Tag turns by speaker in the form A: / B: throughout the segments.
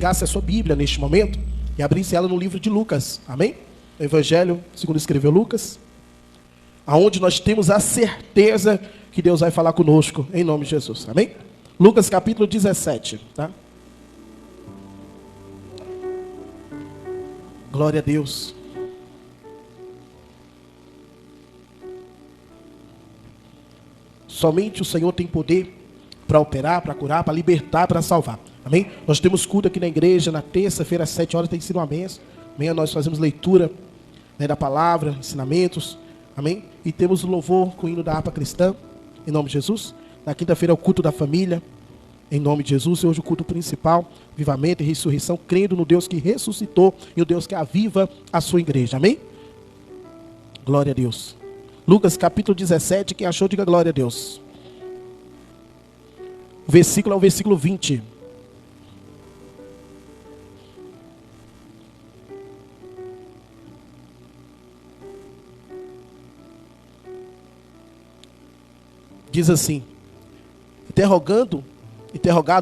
A: Pegasse a sua Bíblia neste momento e abrisse ela no livro de Lucas, amém? O Evangelho segundo escreveu Lucas, aonde nós temos a certeza que Deus vai falar conosco, em nome de Jesus, amém? Lucas capítulo 17, tá? Glória a Deus. Somente o Senhor tem poder para operar, para curar, para libertar, para salvar. Amém? Nós temos culto aqui na igreja, na terça-feira, às 7 horas, tem sido uma bênção. Amanhã nós fazemos leitura, né, da palavra, ensinamentos. Amém? E temos o louvor com o hino da harpa cristã, em nome de Jesus. Na quinta-feira é o culto da família, em nome de Jesus. E hoje o culto principal, avivamento e ressurreição, crendo no Deus que ressuscitou e o Deus que aviva a sua igreja. Amém? Glória a Deus. Lucas capítulo 17, quem achou, diga glória a Deus. O versículo é o versículo 20. Diz assim: interrogado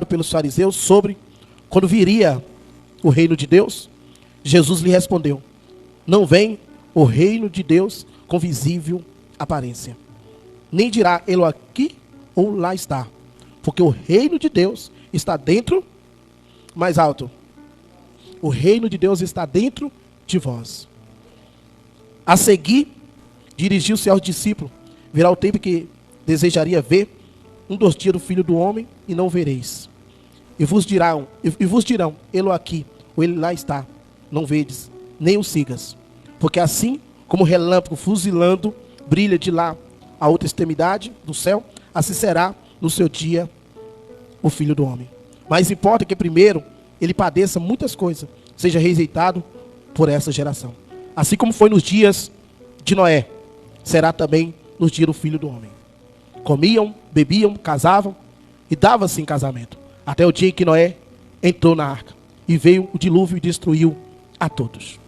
A: pelos fariseus sobre quando viria o reino de Deus, Jesus lhe respondeu: não vem o reino de Deus com visível aparência, nem dirá ele aqui ou lá está, porque o reino de Deus está dentro, mais alto, o reino de Deus está dentro de vós. A seguir, dirigiu-se aos discípulos: virá o tempo que desejaria ver um dos dias do Filho do Homem e não vereis. E vos dirão, ele aqui, ou ele lá está, não vedes, nem o sigas. Porque assim como o relâmpago fuzilando brilha de lá a outra extremidade do céu, assim será no seu dia o Filho do Homem. Mas importa que primeiro ele padeça muitas coisas, seja rejeitado por essa geração. Assim como foi nos dias de Noé, será também nos dias do Filho do Homem. Comiam, bebiam, casavam e davam-se em casamento, até o dia em que Noé entrou na arca e veio o dilúvio e destruiu a todos.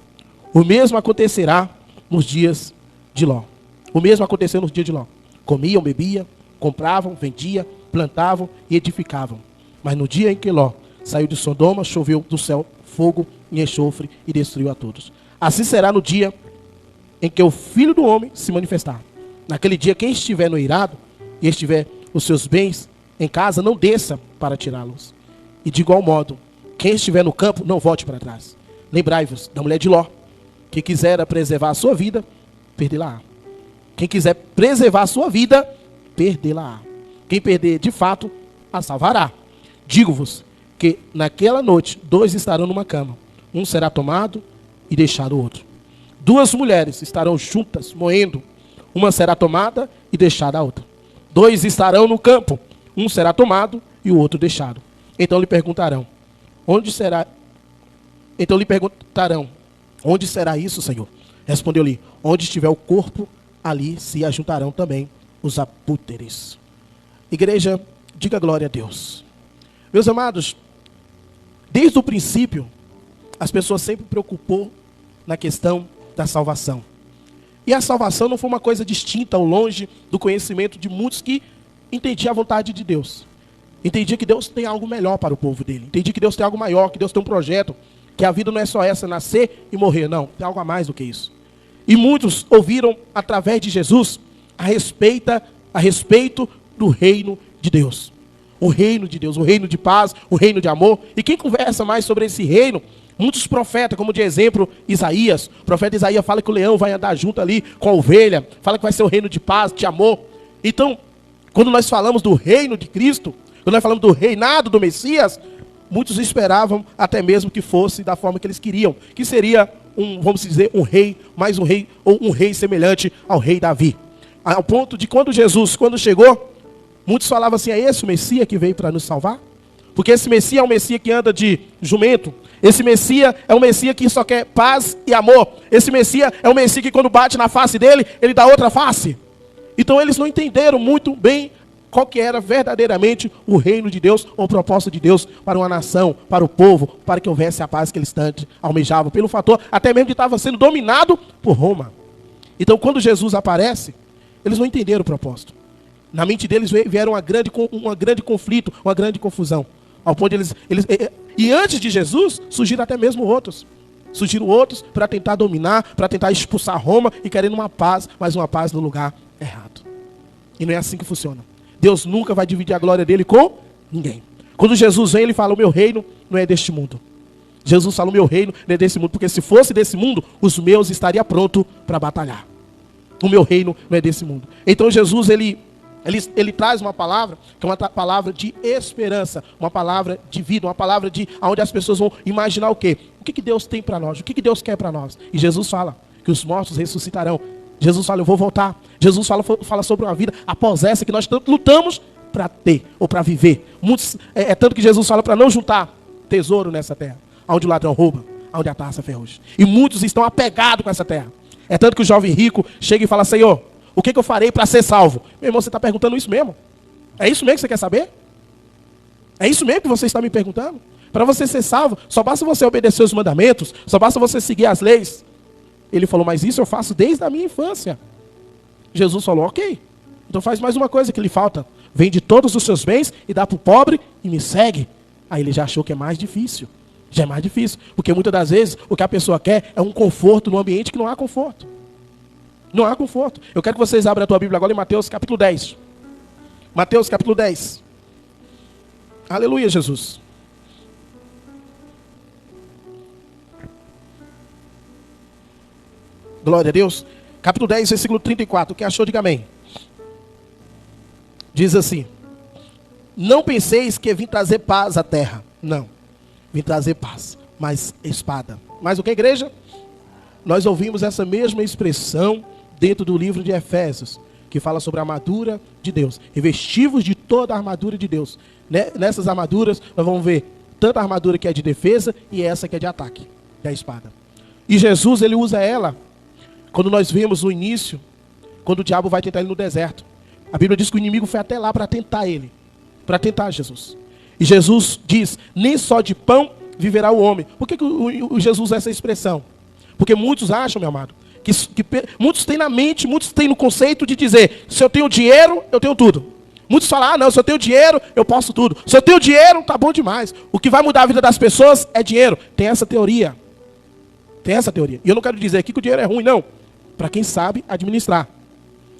A: O mesmo acontecerá nos dias de Ló. O mesmo aconteceu nos dias de Ló. Comiam, bebiam, compravam, vendiam, plantavam e edificavam. Mas no dia em que Ló saiu de Sodoma, choveu do céu fogo e enxofre e destruiu a todos. Assim será no dia em que o Filho do Homem se manifestar. Naquele dia, quem estiver no eirado e estiver os seus bens em casa, não desça para tirá-los. E de igual modo, quem estiver no campo, não volte para trás. Lembrai-vos da mulher de Ló, que quisera preservar a sua vida, perdê-la-á. Quem quiser preservar a sua vida, perdê-la-á. Quem perder de fato, a salvará. Digo-vos que naquela noite, 2 estarão numa cama. Um será tomado e deixado o outro. 2 mulheres estarão juntas, moendo. Uma será tomada e deixada a outra. 2 estarão no campo. Um será tomado e o outro deixado. Então lhe perguntarão: onde será isso, Senhor? Respondeu-lhe: onde estiver o corpo, ali se ajuntarão também os apúteres. Igreja, diga glória a Deus. Meus amados, desde o princípio, as pessoas sempre preocupou na questão da salvação. E a salvação não foi uma coisa distinta ou longe do conhecimento de muitos que entendiam a vontade de Deus. Entendia que Deus tem algo melhor para o povo dele. Entendia que Deus tem algo maior, que Deus tem um projeto, que a vida não é só essa, nascer e morrer, não. Tem algo a mais do que isso. E muitos ouviram através de Jesus a respeito do reino de Deus. O reino de Deus, o reino de paz, o reino de amor. E quem conversa mais sobre esse reino? Muitos profetas, como de exemplo Isaías. O profeta Isaías fala que o leão vai andar junto ali com a ovelha. Fala que vai ser o reino de paz, de amor. Então, quando nós falamos do reino de Cristo, quando nós falamos do reinado do Messias, muitos esperavam até mesmo que fosse da forma que eles queriam. Que seria vamos dizer, um rei, mais um rei, ou um rei semelhante ao rei Davi. Ao ponto de quando chegou, muitos falavam assim: é esse o Messias que veio para nos salvar? Porque esse Messias é um Messias que anda de jumento. Esse Messias é um Messias que só quer paz e amor. Esse Messias é um Messias que quando bate na face dele, ele dá outra face. Então eles não entenderam muito bem qual que era verdadeiramente o reino de Deus, ou o propósito de Deus para uma nação, para o povo, para que houvesse a paz que eles tanto almejavam, pelo fator até mesmo de estar sendo dominado por Roma. Então quando Jesus aparece, eles não entenderam o propósito. Na mente deles vieram um grande conflito, uma grande confusão. Ao ponto de E antes de Jesus, surgiram até mesmo outros. Surgiram outros para tentar dominar, para tentar expulsar Roma e querendo uma paz, mas uma paz no lugar errado. E não é assim que funciona. Deus nunca vai dividir a glória dele com ninguém. Quando Jesus vem, ele fala, o meu reino não é deste mundo. Jesus fala, o meu reino não é desse mundo, porque se fosse desse mundo, os meus estariam prontos para batalhar. O meu reino não é desse mundo. Então Jesus, ele traz uma palavra, que é uma palavra de esperança, uma palavra de vida, uma palavra de onde as pessoas vão imaginar o quê? O que Deus tem para nós? O que Deus quer para nós? E Jesus fala que os mortos ressuscitarão. Jesus fala, eu vou voltar. Jesus fala sobre uma vida após essa que nós tanto lutamos para ter ou para viver. É tanto que Jesus fala para não juntar tesouro nessa terra, onde o ladrão rouba, onde a taça ferrugem. E muitos estão apegados com essa terra. É tanto que o jovem rico chega e fala, Senhor, o que eu farei para ser salvo? Meu irmão, você está perguntando isso mesmo? É isso mesmo que você quer saber? É isso mesmo que você está me perguntando? Para você ser salvo, só basta você obedecer os mandamentos, só basta você seguir as leis. Ele falou, mas isso eu faço desde a minha infância. Jesus falou, ok, então faz mais uma coisa que lhe falta. Vende todos os seus bens e dá para o pobre e me segue. Aí ele já achou que é mais difícil. Já é mais difícil, porque muitas das vezes o que a pessoa quer é um conforto num ambiente que não há conforto. Não há conforto. Eu quero que vocês abram a tua Bíblia agora em Mateus capítulo 10. Mateus capítulo 10. Aleluia, Jesus. Glória a Deus. Capítulo 10, versículo 34. Quem achou, diga amém. Diz assim: não penseis que vim trazer paz à terra. Não. Vim trazer paz, mas espada. Mas o que, igreja? Nós ouvimos essa mesma expressão dentro do livro de Efésios, que fala sobre a armadura de Deus. Revestivos de toda a armadura de Deus. Nessas armaduras, nós vamos ver tanta armadura que é de defesa e essa que é de ataque, que é a espada. E Jesus, ele usa ela, quando nós vemos no início, quando o diabo vai tentar ele no deserto. A Bíblia diz que o inimigo foi até lá para tentar ele, para tentar Jesus. E Jesus diz, nem só de pão viverá o homem. Por que o Jesus usa essa expressão? Porque muitos acham, meu amado, que muitos têm na mente, muitos têm no conceito de dizer, se eu tenho dinheiro, eu tenho tudo. Muitos falam, não, se eu tenho dinheiro, eu posso tudo. Se eu tenho dinheiro, tá bom demais. O que vai mudar a vida das pessoas é dinheiro. Tem essa teoria. Tem essa teoria. E eu não quero dizer aqui que o dinheiro é ruim, não. Para quem sabe administrar.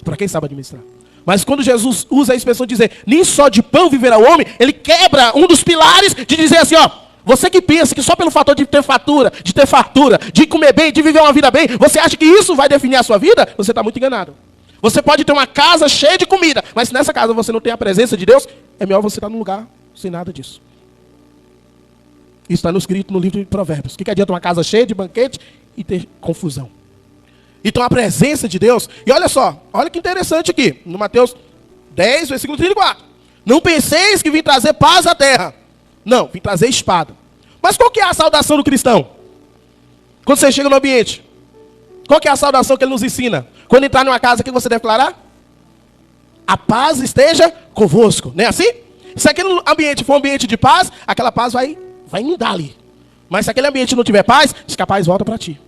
A: Para quem sabe administrar. Mas quando Jesus usa a expressão de dizer, nem só de pão viverá o homem, ele quebra um dos pilares de dizer assim, ó, você que pensa que só pelo fator de ter fartura, de comer bem, de viver uma vida bem, você acha que isso vai definir a sua vida? Você está muito enganado. Você pode ter uma casa cheia de comida, mas se nessa casa você não tem a presença de Deus, é melhor você estar num lugar sem nada disso. Isso está escrito no livro de Provérbios. O que adianta uma casa cheia de banquete e ter confusão? Então a presença de Deus, e olha só, olha que interessante aqui, no Mateus 10, versículo 34. Não penseis que vim trazer paz à terra. Não, vim trazer espada. Mas qual que é a saudação do cristão? Quando você chega no ambiente, qual que é a saudação que ele nos ensina? Quando entrar numa casa, o que você deve declarar? A paz esteja convosco, não é assim? Se aquele ambiente for um ambiente de paz, aquela paz vai inundar ali. Mas se aquele ambiente não tiver paz, diz que a paz volta para ti.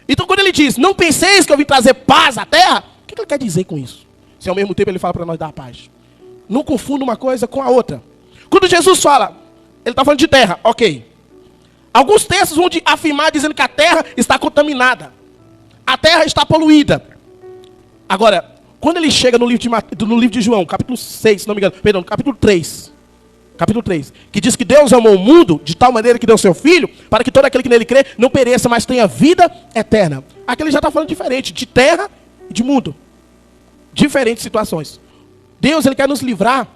A: Então quando ele diz, não penseis que eu vim trazer paz à terra, o que ele quer dizer com isso? Se ao mesmo tempo ele fala para nós dar paz. Não confunda uma coisa com a outra. Quando Jesus fala, ele está falando de terra, ok. Alguns textos vão afirmar dizendo que a terra está contaminada. A terra está poluída. Agora, quando ele chega no livro de João, capítulo 6, se não me engano, perdão, capítulo 3, que diz que Deus amou o mundo de tal maneira que deu seu Filho, para que todo aquele que nele crê não pereça, mas tenha vida eterna. Aqui ele já está falando diferente, de terra e de mundo. Diferentes situações. Deus, ele quer nos livrar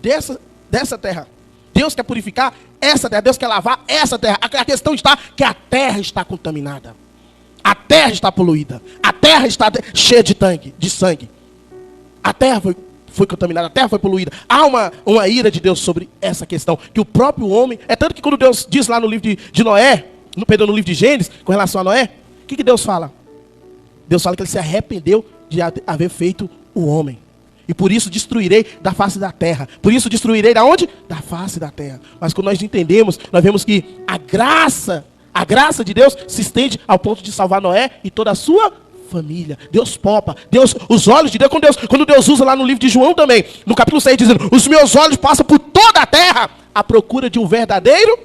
A: dessa terra. Deus quer purificar essa terra, Deus quer lavar essa terra. A questão está que a terra está contaminada. A terra está poluída. A terra está cheia de sangue. A terra foi contaminada, a terra foi poluída. Há uma ira de Deus sobre essa questão. Que o próprio homem, é tanto que quando Deus diz lá no livro de Noé, no livro de Gênesis, com relação a Noé, o que Deus fala? Deus fala que ele se arrependeu de haver feito o homem. E por isso destruirei da face da terra. Por isso destruirei da onde? Da face da terra. Mas quando nós entendemos, nós vemos que a graça de Deus se estende ao ponto de salvar Noé e toda a sua família. Deus poupa. Deus, os olhos de Deus, quando Deus usa lá no livro de João também, no capítulo 6, dizendo, os meus olhos passam por toda a terra à procura de um verdadeiro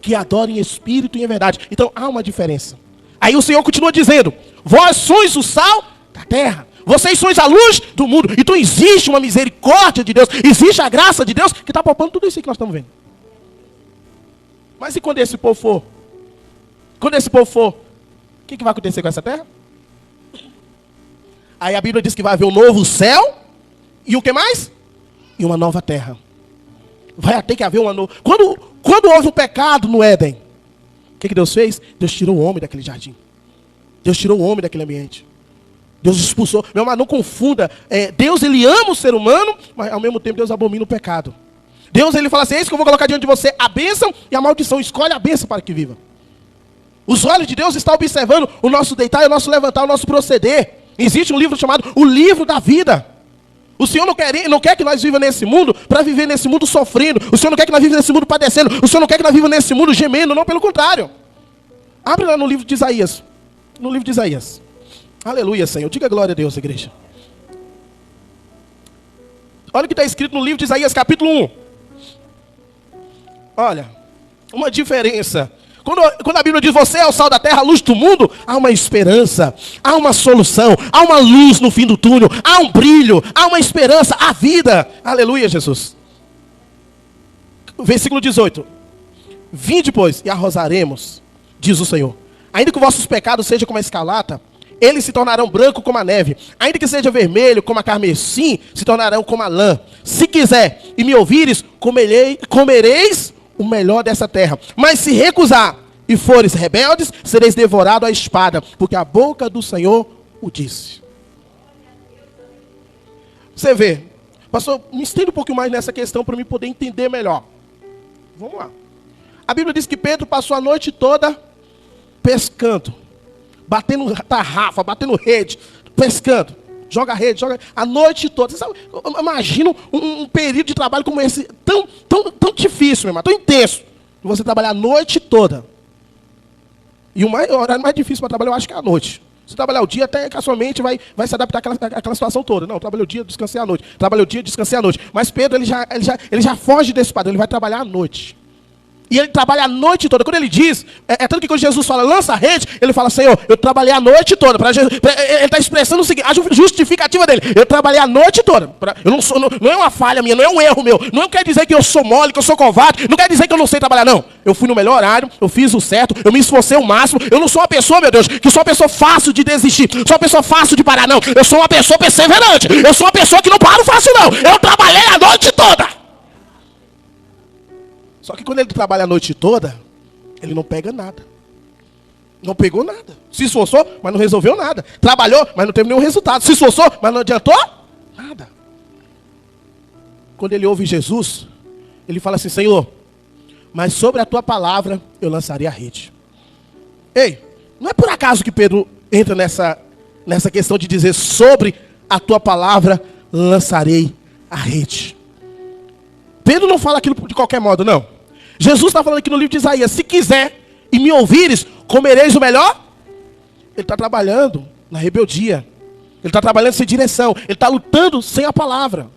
A: que adora em espírito e em verdade. Então há uma diferença. Aí o Senhor continua dizendo, vós sois o sal da terra. Vocês sois a luz do mundo. Então existe uma misericórdia de Deus, existe a graça de Deus que está poupando tudo isso que nós estamos vendo. Mas e quando esse povo for? Quando esse povo for, o que vai acontecer com essa terra? Aí a Bíblia diz que vai haver um novo céu e o que mais? E uma nova terra. Vai ter que haver uma nova... Quando houve o pecado no Éden, o que Deus fez? Deus tirou o homem daquele jardim. Deus tirou o homem daquele ambiente. Deus expulsou. Meu irmão, não confunda. Deus, ele ama o ser humano, mas ao mesmo tempo Deus abomina o pecado. Deus, ele fala assim, eis que eu vou colocar diante de você a bênção e a maldição. Escolhe a bênção para que viva. Os olhos de Deus estão observando o nosso deitar, o nosso levantar, o nosso proceder. Existe um livro chamado o livro da vida. O Senhor não quer que nós vivamos nesse mundo para viver nesse mundo sofrendo. O Senhor não quer que nós vivamos nesse mundo padecendo. O Senhor não quer que nós vivamos nesse mundo gemendo, não, pelo contrário. Abre lá no livro de Isaías. No livro de Isaías. Aleluia, Senhor. Diga glória a Deus, igreja. Olha o que está escrito no livro de Isaías, capítulo 1. Olha, uma diferença. Quando a Bíblia diz, você é o sal da terra, a luz do mundo, há uma esperança, há uma solução, há uma luz no fim do túnel, há um brilho, há uma esperança, há vida. Aleluia, Jesus. Versículo 18. Vinde, pois, e arrozaremos, diz o Senhor. Ainda que vossos pecados sejam como a escarlata, eles se tornarão branco como a neve. Ainda que seja vermelho como a carmesim, se tornarão como a lã. Se quiser e me ouvires, comereis o melhor dessa terra. Mas se recusar e fores rebeldes, sereis devorados à espada, porque a boca do Senhor o disse. Você vê, pastor, me estenda um pouquinho mais nessa questão para eu poder entender melhor. Vamos lá. A Bíblia diz que Pedro passou a noite toda pescando, batendo tarrafa, batendo rede, pescando. Joga rede, joga a noite toda. Você sabe, imagina um período de trabalho como esse, tão difícil, meu irmão, tão intenso. Você trabalhar a noite toda. E o horário mais difícil para trabalhar, eu acho que é a noite. Se trabalhar o dia, até que a sua mente vai se adaptar àquela situação toda. Não, trabalhei o dia, descansei à noite. Trabalhei o dia, descansei à noite. Mas Pedro, ele já foge desse padrão, ele vai trabalhar à noite. E ele trabalha a noite toda. Quando ele diz, tanto que quando Jesus fala, lança a rede, ele fala, Senhor, eu trabalhei a noite toda. Ele está expressando o seguinte, a justificativa dele. Eu trabalhei a noite toda. Não é uma falha minha, não é um erro meu. Não quer dizer que eu sou mole, que eu sou covarde. Não quer dizer que eu não sei trabalhar, não. Eu fui no melhor horário, eu fiz o certo, eu me esforcei o máximo. Eu não sou uma pessoa, meu Deus, que sou uma pessoa fácil de desistir. Sou uma pessoa fácil de parar, não. Eu sou uma pessoa perseverante. Eu sou uma pessoa que não paro fácil, não. Eu trabalhei a noite toda. Só que quando ele trabalha a noite toda, ele não pega nada. Não pegou nada. Se esforçou, mas não resolveu nada. Trabalhou, mas não teve nenhum resultado. Se esforçou, mas não adiantou nada. Quando ele ouve Jesus, ele fala assim, Senhor, mas sobre a tua palavra eu lançarei a rede. Ei, não é por acaso que Pedro entra nessa questão de dizer, sobre a tua palavra lançarei a rede. Pedro não fala aquilo de qualquer modo, não. Jesus está falando aqui no livro de Isaías, se quiser e me ouvires, comereis o melhor. Ele está trabalhando na rebeldia. Ele está trabalhando sem direção. Ele está lutando sem a palavra.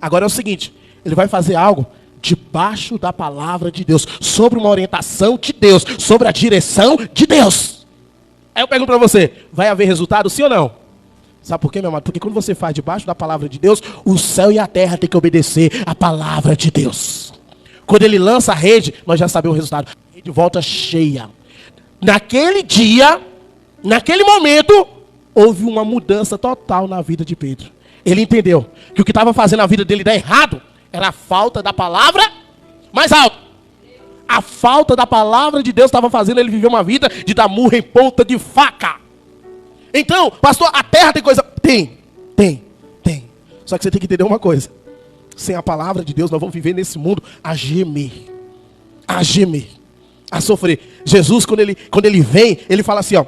A: Agora é o seguinte, ele vai fazer algo debaixo da palavra de Deus, sobre uma orientação de Deus, sobre a direção de Deus. Aí eu pergunto para você, vai haver resultado, sim ou não? Sabe por quê, meu amado? Porque quando você faz debaixo da palavra de Deus, o céu e a terra têm que obedecer à palavra de Deus. Quando ele lança a rede, nós já sabemos o resultado. A rede volta cheia. Naquele dia, naquele momento, houve uma mudança total na vida de Pedro. Ele entendeu que o que estava fazendo a vida dele dar errado era a falta da palavra mais alto. A falta da palavra de Deus estava fazendo ele viver uma vida de dar murro em ponta de faca. Então, pastor, a terra tem coisa... Tem. Só que você tem que entender uma coisa. Sem a palavra de Deus, nós vamos viver nesse mundo a gemer, a sofrer. Jesus, quando ele vem, ele fala assim, ó,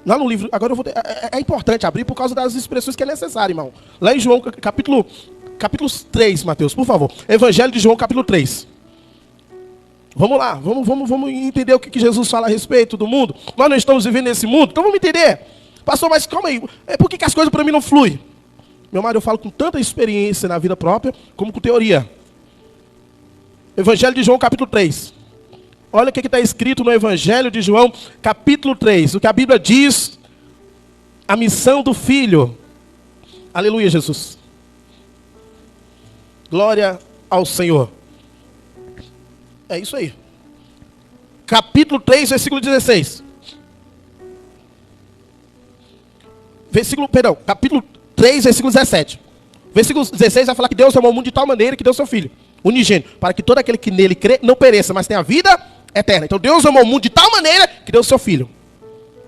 A: lá no livro, agora eu vou é importante abrir por causa das expressões que é necessário, irmão. Lá em João, capítulo 3, Mateus, por favor. Evangelho de João, capítulo 3. Vamos lá, vamos entender o que Jesus fala a respeito do mundo. Nós não estamos vivendo nesse mundo, então vamos entender. Pastor, mas calma aí, por que as coisas para mim não fluem? Meu amado, eu falo com tanta experiência na vida própria, como com teoria. Evangelho de João, capítulo 3. Olha o que está escrito no Evangelho de João, capítulo 3. O que a Bíblia diz, a missão do Filho. Aleluia, Jesus. Glória ao Senhor. É isso aí. Capítulo 3, versículo 16. Capítulo 3, versículo 17. Versículo 16 vai falar que Deus amou o mundo de tal maneira que deu seu Filho unigênito, para que todo aquele que nele crê não pereça, mas tenha vida eterna. Então Deus amou o mundo de tal maneira que deu seu Filho.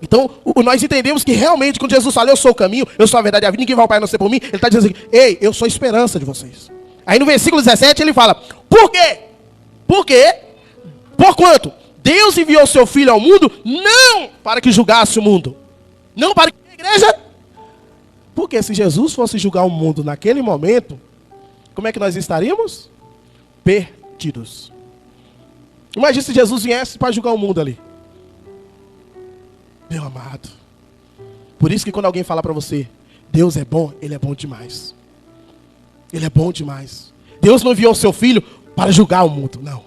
A: Então nós entendemos que realmente quando Jesus fala, eu sou o caminho, eu sou a verdade e a vida, ninguém vai ao Pai a não ser por mim, ele está dizendo assim, ei, eu sou a esperança de vocês. Aí no versículo 17 ele fala, por quê? Por quê? Porquanto Deus enviou seu Filho ao mundo, não para que julgasse o mundo, não para que a igreja... Porque se Jesus fosse julgar o mundo naquele momento, como é que nós estaríamos? Perdidos. Imagina se Jesus viesse para julgar o mundo ali. Meu amado. Por isso que quando alguém falar para você, Deus é bom, Ele é bom demais. Ele é bom demais. Deus não enviou o seu Filho para julgar o mundo. Não.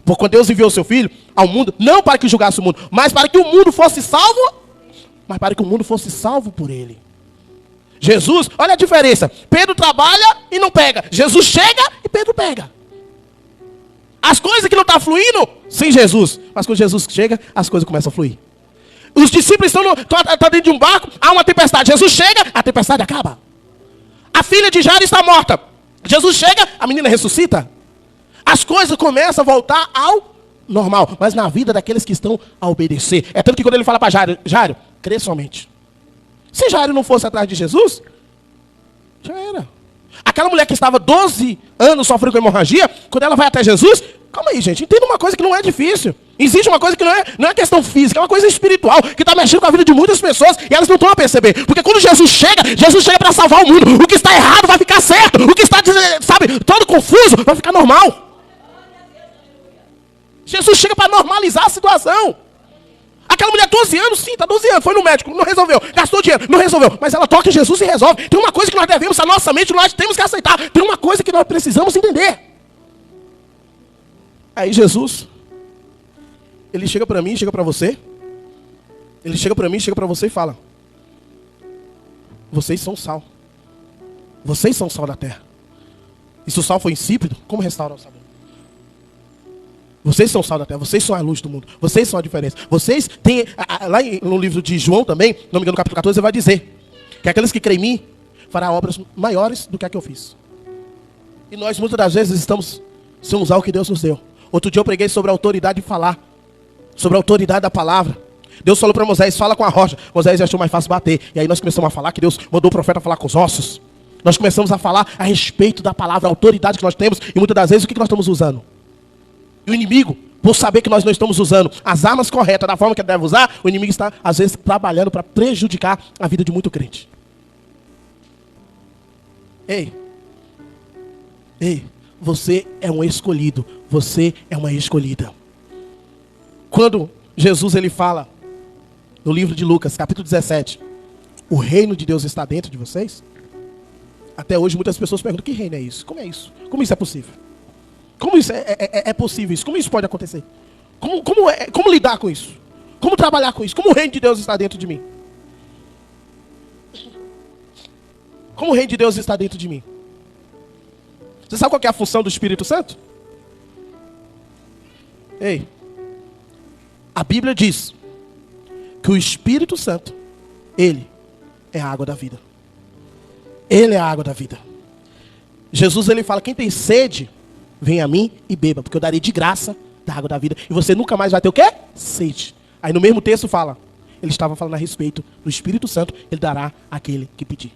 A: Porque quando Deus enviou o seu Filho ao mundo, não para que julgasse o mundo, mas para que o mundo fosse salvo, mas para que o mundo fosse salvo por Ele. Jesus, olha a diferença. Pedro trabalha e não pega. Jesus chega e Pedro pega. As coisas que não estão fluindo sem Jesus. Mas quando Jesus chega, as coisas começam a fluir. Os discípulos estão dentro de um barco, há uma tempestade. Jesus chega, a tempestade acaba. A filha de Jairo está morta. Jesus chega, a menina ressuscita. As coisas começam a voltar ao normal. Mas na vida daqueles que estão a obedecer. É tanto que quando ele fala para Jairo, Jairo, crê somente. Se Jairo não fosse atrás de Jesus, já era. Aquela mulher que estava 12 anos sofrendo com hemorragia, quando ela vai até Jesus, calma aí, gente, entenda uma coisa que não é difícil. Existe uma coisa que não é questão física, é uma coisa espiritual, que está mexendo com a vida de muitas pessoas e elas não estão a perceber. Porque quando Jesus chega para salvar o mundo. O que está errado vai ficar certo. O que está, sabe, todo confuso vai ficar normal. Jesus chega para normalizar a situação. Aquela mulher, 12 anos, sim, está 12 anos, foi no médico, não resolveu. Gastou dinheiro, não resolveu. Mas ela toca em Jesus e resolve. Tem uma coisa que nós devemos, a nossa mente, nós temos que aceitar. Tem uma coisa que nós precisamos entender. Aí Jesus, ele chega para mim, chega para você. Ele chega para mim, chega para você e fala: vocês são sal. Vocês são sal da terra. E se o sal for insípido, como restaurar o sabor? Vocês são o sal da terra, vocês são a luz do mundo, vocês são a diferença. Vocês têm, lá no livro de João também, não me engano, no capítulo 14, ele vai dizer que aqueles que creem em mim farão obras maiores do que a que eu fiz. E nós muitas das vezes estamos sem usar o que Deus nos deu. Outro dia eu preguei sobre a autoridade de falar, sobre a autoridade da palavra. Deus falou para Moisés, fala com a rocha. Moisés achou mais fácil bater. E aí nós começamos a falar que Deus mandou o profeta falar com os ossos. Nós começamos a falar a respeito da palavra, a autoridade que nós temos. E muitas das vezes o que nós estamos usando? E o inimigo, por saber que nós não estamos usando as armas corretas da forma que ele deve usar, o inimigo está, às vezes, trabalhando para prejudicar a vida de muito crente. Ei, você é um escolhido, você é uma escolhida. Quando Jesus ele fala, no livro de Lucas, capítulo 17, o reino de Deus está dentro de vocês, até hoje muitas pessoas perguntam, que reino é isso? Como é isso? Como isso é possível? Como isso é possível isso? Como isso pode acontecer? Como lidar com isso? Como trabalhar com isso? Como o reino de Deus está dentro de mim? Como o reino de Deus está dentro de mim? Você sabe qual que é a função do Espírito Santo? Ei, a Bíblia diz que o Espírito Santo, ele é a água da vida. Ele é a água da vida. Jesus ele fala, quem tem sede, vem a mim e beba, porque eu darei de graça da água da vida. E você nunca mais vai ter o quê? Sede. Aí no mesmo texto fala, ele estava falando a respeito do Espírito Santo, ele dará àquele que pedir.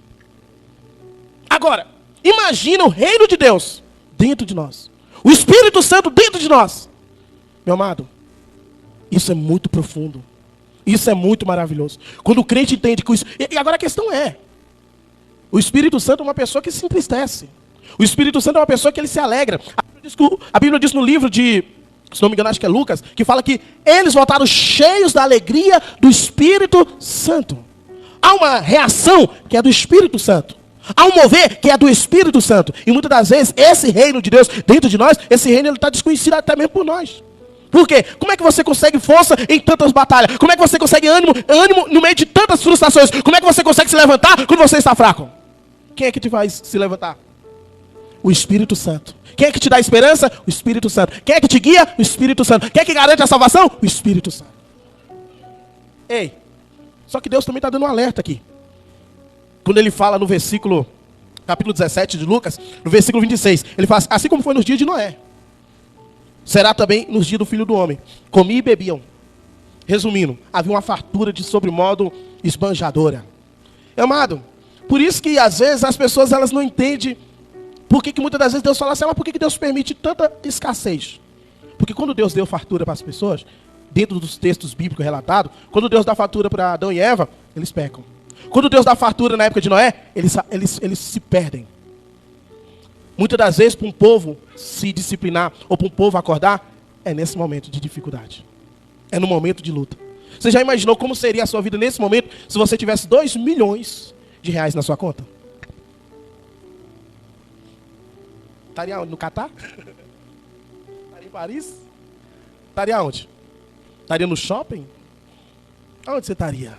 A: Agora, imagina o reino de Deus dentro de nós. O Espírito Santo dentro de nós. Meu amado, isso é muito profundo. Isso é muito maravilhoso. Quando o crente entende que isso... E agora a questão é, o Espírito Santo é uma pessoa que se entristece. O Espírito Santo é uma pessoa que ele se alegra. A Bíblia diz no livro de se não me engano, acho que é Lucas, que fala que eles voltaram cheios da alegria do Espírito Santo. Há uma reação que é do Espírito Santo. Há um mover que é do Espírito Santo. E muitas das vezes, esse reino de Deus dentro de nós, esse reino está desconhecido até mesmo por nós. Por quê? Como é que você consegue força em tantas batalhas? Como é que você consegue ânimo no meio de tantas frustrações? Como é que você consegue se levantar quando você está fraco? Quem é que te faz se levantar? O Espírito Santo. Quem é que te dá esperança? O Espírito Santo. Quem é que te guia? O Espírito Santo. Quem é que garante a salvação? O Espírito Santo. Ei, só que Deus também está dando um alerta aqui. Quando ele fala no versículo, capítulo 17 de Lucas, no versículo 26, ele fala assim como foi nos dias de Noé, será também nos dias do Filho do Homem. Comiam e bebiam. Resumindo, havia uma fartura de sobremodo esbanjadora. Amado, por isso que às vezes as pessoas elas não entendem por que muitas das vezes Deus fala assim, mas por que Deus permite tanta escassez? Porque quando Deus deu fartura para as pessoas, dentro dos textos bíblicos relatados, quando Deus dá fartura para Adão e Eva, eles pecam. Quando Deus dá fartura na época de Noé, eles se perdem. Muitas das vezes, para um povo se disciplinar, ou para um povo acordar, é nesse momento de dificuldade. É no momento de luta. Você já imaginou como seria a sua vida nesse momento, se você tivesse 2 milhões de reais na sua conta? Estaria onde? No Catar? Estaria em Paris? Estaria onde? Estaria no shopping? Onde você estaria?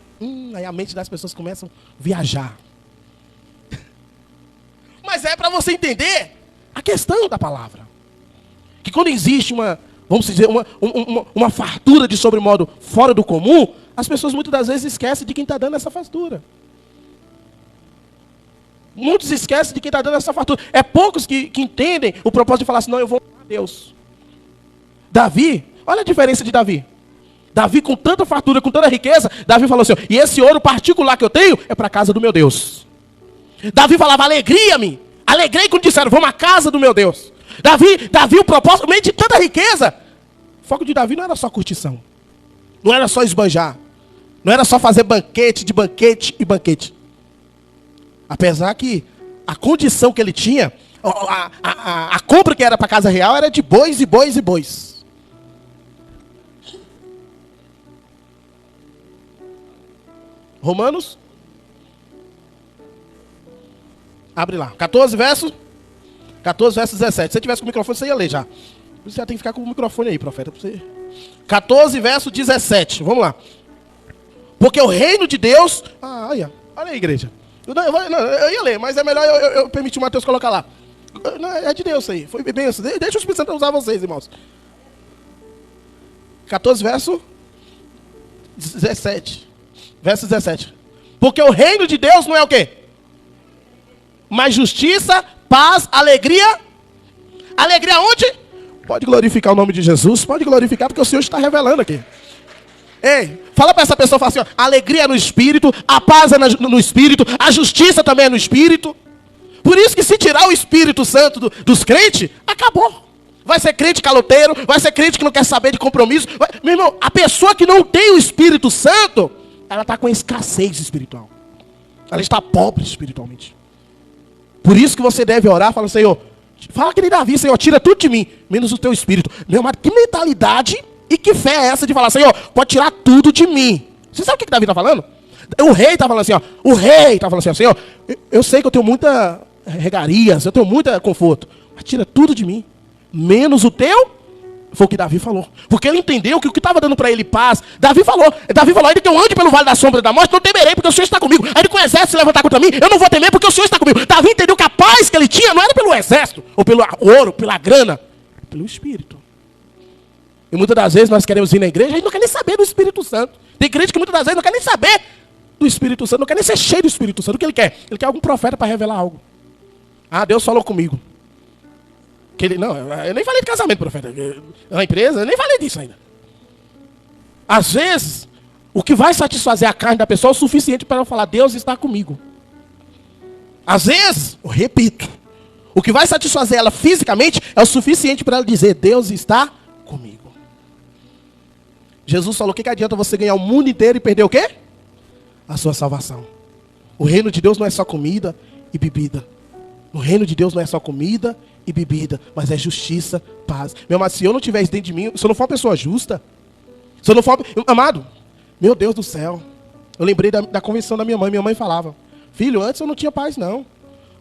A: Aí a mente das pessoas começa a viajar. Mas é para você entender a questão da palavra. Que quando existe vamos dizer, uma fartura de sobremodo fora do comum, as pessoas muitas das vezes esquecem de quem está dando essa fartura. Muitos esquecem de quem está dando essa fartura. É poucos que entendem o propósito de falar assim, não, eu vou honrar a Deus. Davi, olha a diferença de Davi. Davi com tanta fartura, com tanta riqueza, Davi falou assim, e esse ouro particular que eu tenho é para a casa do meu Deus. Davi falava, alegria-me. Alegrei quando disseram, vamos à casa do meu Deus. Davi, o propósito, no meio de tanta riqueza, o foco de Davi não era só curtição. Não era só esbanjar. Não era só fazer banquete de banquete e banquete. Apesar que a condição que ele tinha, a compra que era para a casa real era de bois e bois e bois. Romanos. Abre lá. 14 verso 17. Se você tivesse com o microfone, você ia ler já. Você já tem que ficar com o microfone aí, profeta. Pra você. 14 verso 17. Vamos lá. Porque o reino de Deus... olha aí, igreja. Eu ia ler, mas é melhor eu permitir o Mateus colocar lá. Não, é de Deus isso aí. Foi bem assim. Deixa o Espírito Santo usar vocês, irmãos. 14 verso 17. Verso 17. Porque o reino de Deus não é o quê? Mas justiça, paz, alegria. Alegria onde? Pode glorificar o nome de Jesus. Pode glorificar porque o Senhor está revelando aqui. Ei, fala para essa pessoa, fala assim, ó, alegria é no Espírito, a paz é no Espírito, a justiça também é no Espírito. Por isso que se tirar o Espírito Santo dos crentes, acabou. Vai ser crente caloteiro, vai ser crente que não quer saber de compromisso. Meu irmão, a pessoa que não tem o Espírito Santo, ela está com escassez espiritual. Ela está pobre espiritualmente. Por isso que você deve orar, fala, Senhor, fala que nem Davi, Senhor, tira tudo de mim, menos o teu Espírito. Meu amado, que mentalidade e que fé é essa de falar, Senhor, pode tirar tudo de mim. Você sabe o que Davi está falando? O rei está falando assim, ó. O rei está falando assim, ó, Senhor, eu sei que eu tenho muita regarias, eu tenho muito conforto, mas tira tudo de mim, menos o teu. Foi o que Davi falou. Porque ele entendeu que o que estava dando para ele paz, Davi falou, ainda que eu ande pelo vale da sombra da morte, não temerei, porque o Senhor está comigo. Ainda que o exército se levantar contra mim, eu não vou temer, porque o Senhor está comigo. Davi entendeu que a paz que ele tinha não era pelo exército, ou pelo ouro, pela grana, pelo Espírito. E muitas das vezes nós queremos ir na igreja, a gente não quer nem saber do Espírito Santo. Tem crente que muitas das vezes não quer nem saber do Espírito Santo, não quer nem ser cheio do Espírito Santo. O que ele quer? Ele quer algum profeta para revelar algo. Deus falou comigo. Eu nem falei de casamento, profeta. Na empresa, eu nem falei disso ainda. Às vezes, o que vai satisfazer a carne da pessoa é o suficiente para ela falar, Deus está comigo. Às vezes, eu repito, o que vai satisfazer ela fisicamente é o suficiente para ela dizer, Deus está comigo. Jesus falou, o que adianta você ganhar o mundo inteiro e perder o quê? A sua salvação. O reino de Deus não é só comida e bebida. O reino de Deus não é só comida e bebida, mas é justiça, paz. Meu amado, se eu não tiver isso dentro de mim, se eu não for uma pessoa justa, se eu não for... Amado, meu Deus do céu, eu lembrei da convenção da minha mãe falava, filho, antes eu não tinha paz não.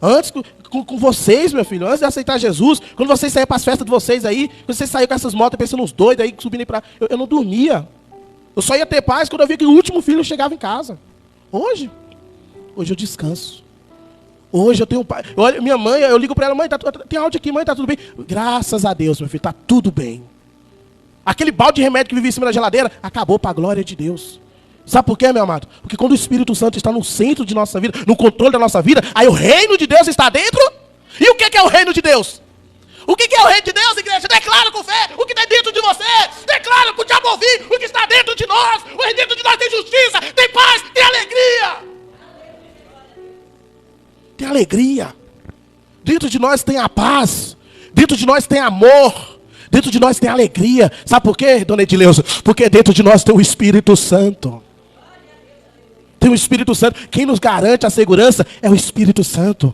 A: Antes, com vocês, meu filho, antes de aceitar Jesus, quando vocês saíam para as festas de vocês aí, quando vocês saíam com essas motos, pensando nos doidos aí, subindo aí para... Eu não dormia. Eu só ia ter paz quando eu via que o último filho chegava em casa. Hoje eu descanso. Hoje eu tenho paz. Olha, minha mãe, eu ligo para ela, mãe, tem áudio aqui, mãe, tá tudo bem? Graças a Deus, meu filho, tá tudo bem. Aquele balde de remédio que vivia em cima da geladeira, acabou para a glória de Deus. Sabe por quê, meu amado? Porque quando o Espírito Santo está no centro de nossa vida, no controle da nossa vida, aí o reino de Deus está dentro. E o que é o reino de Deus? O que é o reino de Deus, igreja? Declara com fé o que está dentro de você. Declara para o diabo ouvir o que está dentro de nós. O reino dentro de nós tem justiça, tem paz, tem alegria. Tem alegria. Dentro de nós tem a paz. Dentro de nós tem amor. Dentro de nós tem alegria. Sabe por quê, dona Edileuza? Porque dentro de nós tem o Espírito Santo. Tem o Espírito Santo. Quem nos garante a segurança é o Espírito Santo.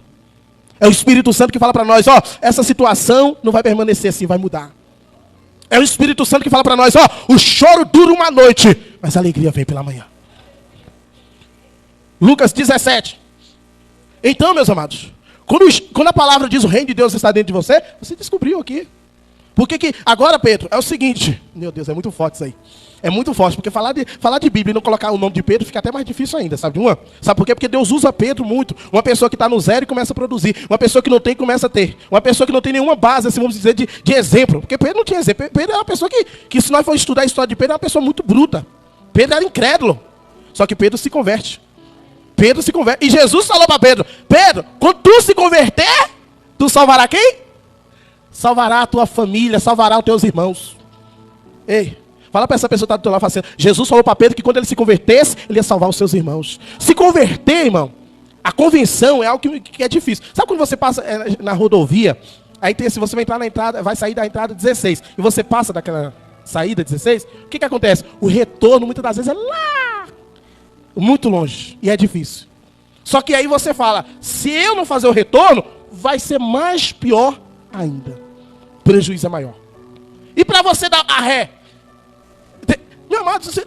A: É o Espírito Santo que fala para nós, ó, essa situação não vai permanecer assim, vai mudar. É o Espírito Santo que fala para nós, ó, o choro dura uma noite, mas a alegria vem pela manhã. Lucas 17. Então, meus amados, quando a palavra diz o reino de Deus está dentro de você, você descobriu aqui. Porque que, agora, Pedro, é o seguinte, meu Deus, é muito forte isso aí. É muito forte, porque falar de Bíblia e não colocar o nome de Pedro fica até mais difícil ainda, sabe de uma? Sabe por quê? Porque Deus usa Pedro muito. Uma pessoa que está no zero e começa a produzir. Uma pessoa que não tem, começa a ter. Uma pessoa que não tem nenhuma base, assim, vamos dizer, de exemplo. Porque Pedro não tinha exemplo. Pedro é uma pessoa que se nós for estudar a história de Pedro, é uma pessoa muito bruta. Pedro era incrédulo. Só que Pedro se converte. Pedro se converte. E Jesus falou para Pedro, Pedro, quando tu se converter, tu salvará quem? Salvará a tua família, salvará os teus irmãos. Ei, fala para essa pessoa que está do teu lado, fala assim, Jesus falou para Pedro que quando ele se convertesse, ele ia salvar os seus irmãos. Se converter, irmão, a convenção é algo que é difícil. Sabe quando você passa na rodovia, aí tem, se você vai entrar na entrada, vai sair da entrada 16, e você passa daquela saída 16, o que acontece? O retorno, muitas das vezes, é lá, muito longe, e é difícil. Só que aí você fala, se eu não fazer o retorno, vai ser mais pior ainda. O prejuízo é maior. E para você dar a ré? Meu amado, você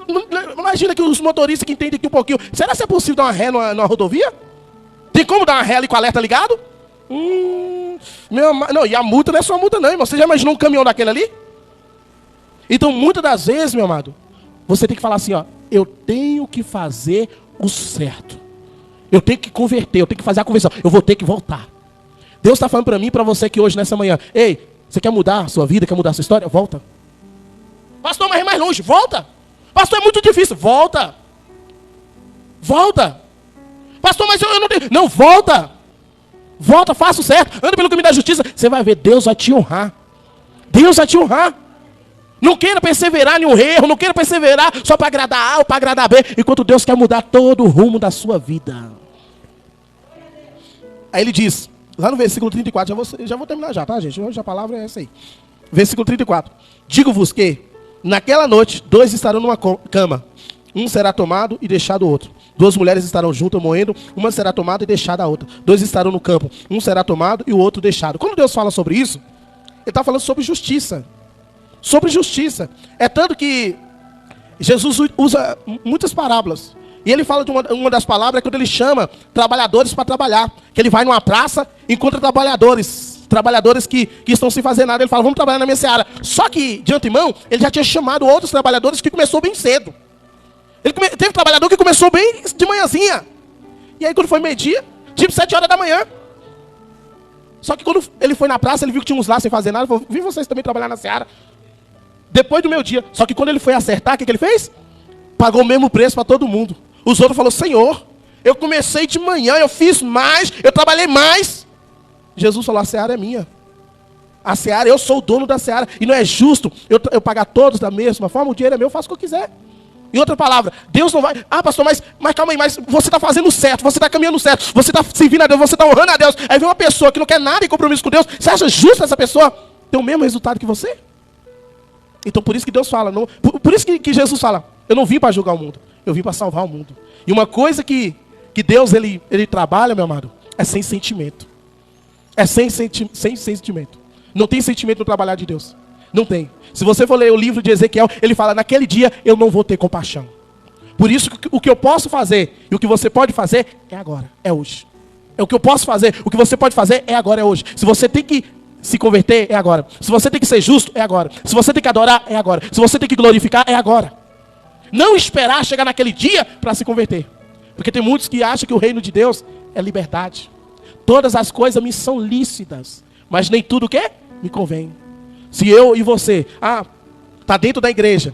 A: imagina que os motoristas que entendem aqui um pouquinho, será que é possível dar uma ré numa rodovia? Tem como dar uma ré ali com o alerta ligado? Meu amado, não, e a multa não é só multa não, irmão. Você já imaginou um caminhão daquele ali? Então, muitas das vezes, meu amado, você tem que falar assim, ó, eu tenho que fazer o certo. Eu tenho que converter, eu tenho que fazer a conversão. Eu vou ter que voltar. Deus está falando para mim e para você que hoje, nessa manhã, ei, você quer mudar a sua vida, quer mudar a sua história? Volta. Pastor, mas é mais longe, volta. Pastor, é muito difícil, volta. Volta. Pastor, mas eu não tenho. Não, volta. Volta, faça o certo, anda pelo caminho da justiça. Você vai ver, Deus vai te honrar. Deus vai te honrar. Não queira perseverar em um erro, não queira perseverar só para agradar A ou para agradar B, enquanto Deus quer mudar todo o rumo da sua vida. Aí ele diz, lá no versículo 34, já vou terminar já, tá, gente? Hoje a palavra é essa aí. Versículo 34. Digo-vos que, naquela noite, 2 estarão numa cama. Um será tomado e deixado o outro. 2 mulheres estarão juntas moendo, uma será tomada e deixada a outra. 2 estarão no campo, um será tomado e o outro deixado. Quando Deus fala sobre isso, Ele está falando sobre justiça. Sobre justiça. É tanto que Jesus usa muitas parábolas. E ele fala de uma das palavras quando ele chama trabalhadores para trabalhar. Que ele vai numa praça, encontra trabalhadores que estão sem fazer nada. Ele fala, vamos trabalhar na minha seara. Só que, de antemão, ele já tinha chamado outros trabalhadores que começou bem cedo. Teve trabalhador que começou bem de manhãzinha. E aí quando foi meio-dia, tipo 7 horas da manhã. Só que quando ele foi na praça, ele viu que tinha uns lá sem fazer nada. Ele falou, vi vocês também trabalhar na seara. Depois do meio-dia. Só que quando ele foi acertar, o que ele fez? Pagou o mesmo preço para todo mundo. Os outros falaram, Senhor, eu comecei de manhã, eu fiz mais, eu trabalhei mais. Jesus falou, a seara é minha. A seara, eu sou o dono da seara. E não é justo eu pagar todos da mesma forma. O dinheiro é meu, eu faço o que eu quiser. Em outra palavra, Deus não vai... Ah, pastor, mas calma aí, mas você está fazendo certo, você está caminhando certo, você está servindo a Deus, você está honrando a Deus. Aí vem uma pessoa que não quer nada em compromisso com Deus. Você acha justo essa pessoa ter o mesmo resultado que você? Então por isso que Deus fala, não, por isso que Jesus fala, eu não vim para julgar o mundo, eu vim para salvar o mundo. E uma coisa que Deus ele trabalha, meu amado, é sem sentimento. É sem sentimento. Não tem sentimento no trabalhar de Deus. Não tem. Se você for ler o livro de Ezequiel, ele fala, naquele dia eu não vou ter compaixão. Por isso, o que eu posso fazer e o que você pode fazer é agora, é hoje. É o que eu posso fazer, o que você pode fazer é agora, é hoje. Se você tem que se converter, é agora. Se você tem que ser justo, é agora. Se você tem que adorar, é agora. Se você tem que glorificar, é agora. Não esperar chegar naquele dia para se converter. Porque tem muitos que acham que o reino de Deus é liberdade. Todas as coisas me são lícitas, mas nem tudo o que me convém. Se eu e você, tá dentro da igreja,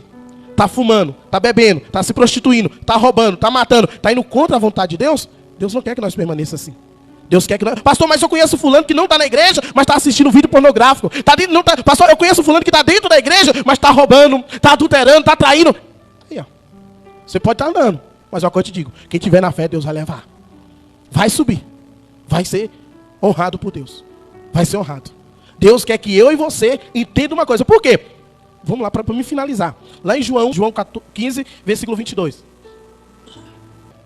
A: tá fumando, tá bebendo, tá se prostituindo, tá roubando, tá matando, tá indo contra a vontade de Deus, Deus não quer que nós permaneça assim. Deus quer que nós... Pastor, mas eu conheço fulano que não está na igreja, mas está assistindo vídeo pornográfico. Pastor, eu conheço fulano que está dentro da igreja, mas está roubando, está adulterando, está traindo. Aí, ó. Você pode estar andando, mas é o que eu te digo. Quem tiver na fé, Deus vai levar. Vai subir. Vai ser honrado por Deus. Vai ser honrado. Deus quer que eu e você entendam uma coisa. Por quê? Vamos lá para me finalizar. Lá em João 15, versículo 22.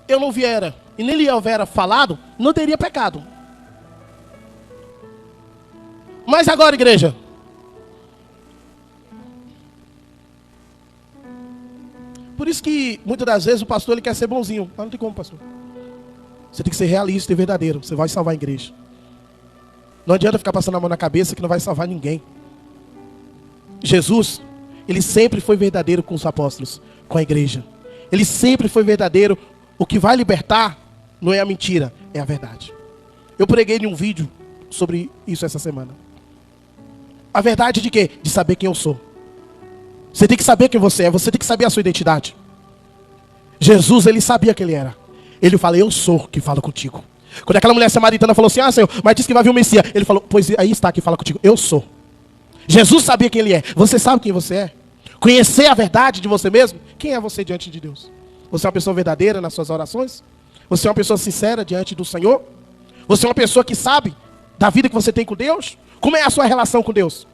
A: Eu não viera e nem lhe houvera falado, não teria pecado. Mas agora, igreja, por isso que muitas das vezes o pastor ele quer ser bonzinho. Mas não tem como, pastor. Você tem que ser realista e verdadeiro. Você vai salvar a igreja. Não adianta ficar passando a mão na cabeça que não vai salvar ninguém. Jesus, ele sempre foi verdadeiro com os apóstolos, com a igreja. Ele sempre foi verdadeiro. O que vai libertar não é a mentira, é a verdade. Eu preguei em um vídeo sobre isso essa semana. A verdade de quê? De saber quem eu sou. Você tem que saber quem você é, você tem que saber a sua identidade. Jesus, ele sabia quem ele era. Ele fala, eu sou que fala contigo. Quando aquela mulher samaritana falou assim, Senhor, mas disse que vai vir o Messias. Ele falou, pois aí está que fala contigo, eu sou. Jesus sabia quem ele é. Você sabe quem você é? Conhecer a verdade de você mesmo? Quem é você diante de Deus? Você é uma pessoa verdadeira nas suas orações? Você é uma pessoa sincera diante do Senhor? Você é uma pessoa que sabe da vida que você tem com Deus? Como é a sua relação com Deus?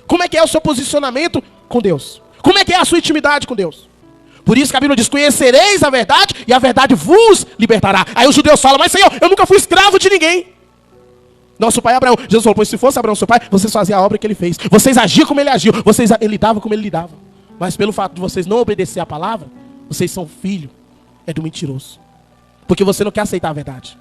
A: Como é que é o seu posicionamento com Deus? Como é que é a sua intimidade com Deus? Por isso que a Bíblia diz, conhecereis a verdade e a verdade vos libertará. Aí os judeus falam, mas Senhor, eu nunca fui escravo de ninguém. Nosso pai Abraão, Jesus falou, pois se fosse Abraão seu pai, vocês faziam a obra que ele fez. Vocês agiam como ele agiu, ele lidava como ele lidava. Mas pelo fato de vocês não obedecer a palavra, vocês são filho, é do mentiroso. Porque você não quer aceitar a verdade.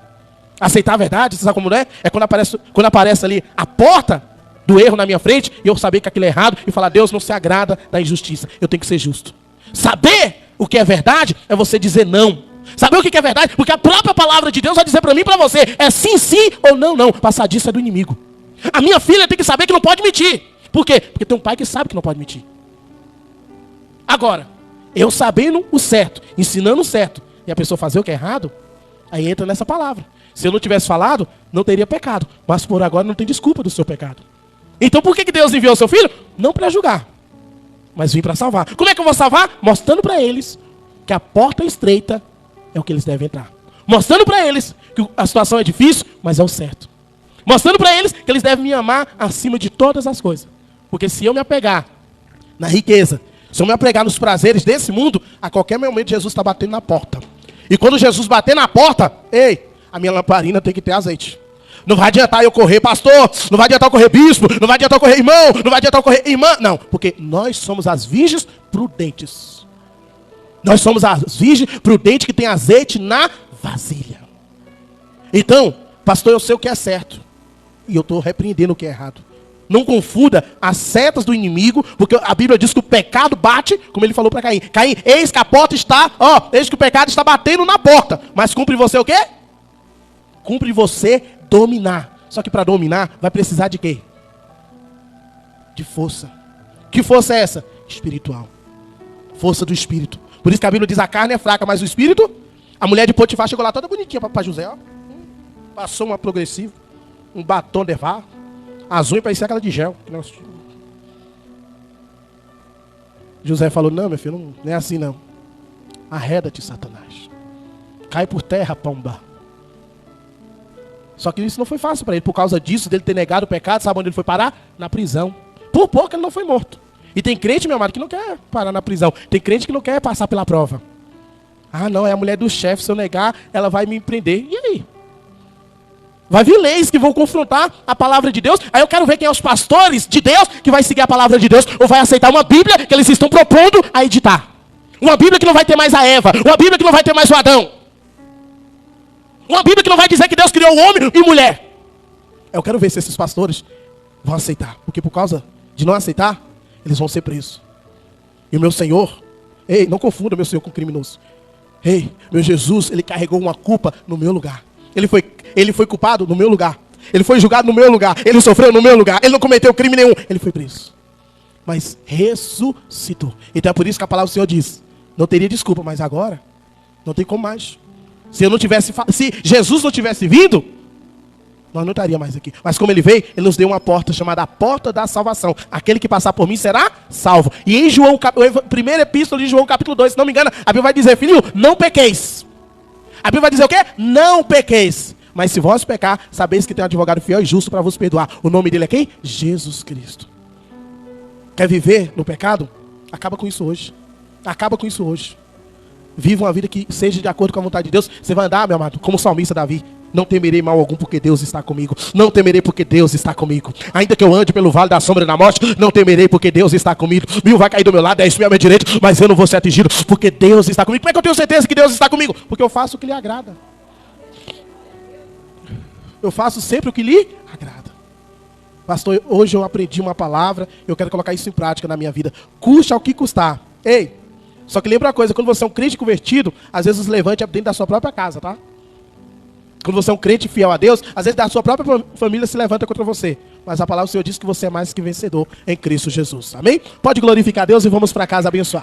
A: Aceitar a verdade, você sabe como não é? É quando aparece ali a porta do erro na minha frente, e eu saber que aquilo é errado, e falar, Deus não se agrada da injustiça. Eu tenho que ser justo. Saber o que é verdade, é você dizer não. Saber o que é verdade, porque a própria palavra de Deus vai dizer para mim e para você, é sim, sim, ou não, não. Passar disso é do inimigo. A minha filha tem que saber que não pode mentir. Por quê? Porque tem um pai que sabe que não pode mentir. Agora, eu sabendo o certo, ensinando o certo, e a pessoa fazer o que é errado, aí entra nessa palavra. Se eu não tivesse falado, não teria pecado. Mas por agora não tem desculpa do seu pecado. Então por que Deus enviou o seu filho? Não para julgar, mas vim para salvar. Como é que eu vou salvar? Mostrando para eles que a porta estreita é o que eles devem entrar. Mostrando para eles que a situação é difícil, mas é o certo. Mostrando para eles que eles devem me amar acima de todas as coisas. Porque se eu me apegar na riqueza, se eu me apegar nos prazeres desse mundo, a qualquer momento Jesus está batendo na porta. E quando Jesus bater na porta, ei, a minha lamparina tem que ter azeite. Não vai adiantar eu correr, pastor, não vai adiantar eu correr, bispo, não vai adiantar eu correr, irmão, não vai adiantar eu correr, irmã. Não, porque nós somos as virgens prudentes. Nós somos as virgens prudentes que tem azeite na vasilha. Então, pastor, eu sei o que é certo. E eu estou repreendendo o que é errado. Não confunda as setas do inimigo, porque a Bíblia diz que o pecado bate, como ele falou para Caim. Caim, eis que a porta está, eis que o pecado está batendo na porta. Mas cumpre você o quê? Cumpre você dominar. Só que para dominar, vai precisar de quê? De força. Que força é essa? Espiritual. Força do Espírito. Por isso que a Bíblia diz, a carne é fraca, mas o Espírito... A mulher de Potifar chegou lá toda bonitinha para José, ó. Passou uma progressiva, um batom de vá. As unhas pareciam aquela de gel. José falou, não, meu filho, não é assim não. Arreda-te, Satanás. Cai por terra, pomba. Só que isso não foi fácil para ele. Por causa disso, dele ter negado o pecado, sabe onde ele foi parar? Na prisão. Por pouco ele não foi morto. E tem crente, meu amado, que não quer parar na prisão. Tem crente que não quer passar pela prova. Ah, não, é a mulher do chefe. Se eu negar, ela vai me prender. E aí? Vai vir leis que vão confrontar a palavra de Deus. Aí eu quero ver quem é os pastores de Deus que vai seguir a palavra de Deus ou vai aceitar uma Bíblia que eles estão propondo a editar. Uma Bíblia que não vai ter mais a Eva. Uma Bíblia que não vai ter mais o Adão. Uma Bíblia que não vai dizer que Deus criou homem e mulher. Eu quero ver se esses pastores vão aceitar. Porque por causa de não aceitar, eles vão ser presos. E o meu Senhor, ei, não confunda meu Senhor com criminoso. Ei, meu Jesus, ele carregou uma culpa no meu lugar. Ele foi culpado no meu lugar. Ele foi julgado no meu lugar. Ele sofreu no meu lugar. Ele não cometeu crime nenhum. Ele foi preso. Mas ressuscitou. Então é por isso que a palavra do Senhor diz: não teria desculpa, mas agora não tem como mais. Se Jesus não tivesse vindo, nós não estaríamos mais aqui. Mas como ele veio, ele nos deu uma porta chamada a porta da salvação. Aquele que passar por mim será salvo. E em João, primeira epístola de João, capítulo 2, se não me engano, a Bíblia vai dizer: filho, não pequeis. A Bíblia vai dizer o quê? Não pequeis. Mas se vós pecar, sabeis que tem um advogado fiel e justo para vos perdoar. O nome dele é quem? Jesus Cristo. Quer viver no pecado? Acaba com isso hoje. Acaba com isso hoje. Viva uma vida que seja de acordo com a vontade de Deus. Você vai andar, meu amado, como o salmista Davi: não temerei mal algum, porque Deus está comigo. Não temerei, porque Deus está comigo. Ainda que eu ande pelo vale da sombra da morte, não temerei, porque Deus está comigo. 1000 vai cair do meu lado, 10.000 à minha direita, mas eu não vou ser atingido, porque Deus está comigo. Como é que eu tenho certeza que Deus está comigo? Porque eu faço o que lhe agrada. Eu faço sempre o que lhe agrada. Pastor, hoje eu aprendi uma palavra, eu quero colocar isso em prática na minha vida. Custe ao que custar. Ei, só que lembra uma coisa: quando você é um crente convertido, às vezes os levantes é dentro da sua própria casa, tá? Quando você é um crente fiel a Deus, às vezes da sua própria família se levanta contra você. Mas a palavra do Senhor diz que você é mais que vencedor em Cristo Jesus. Amém? Pode glorificar a Deus e vamos para casa abençoar.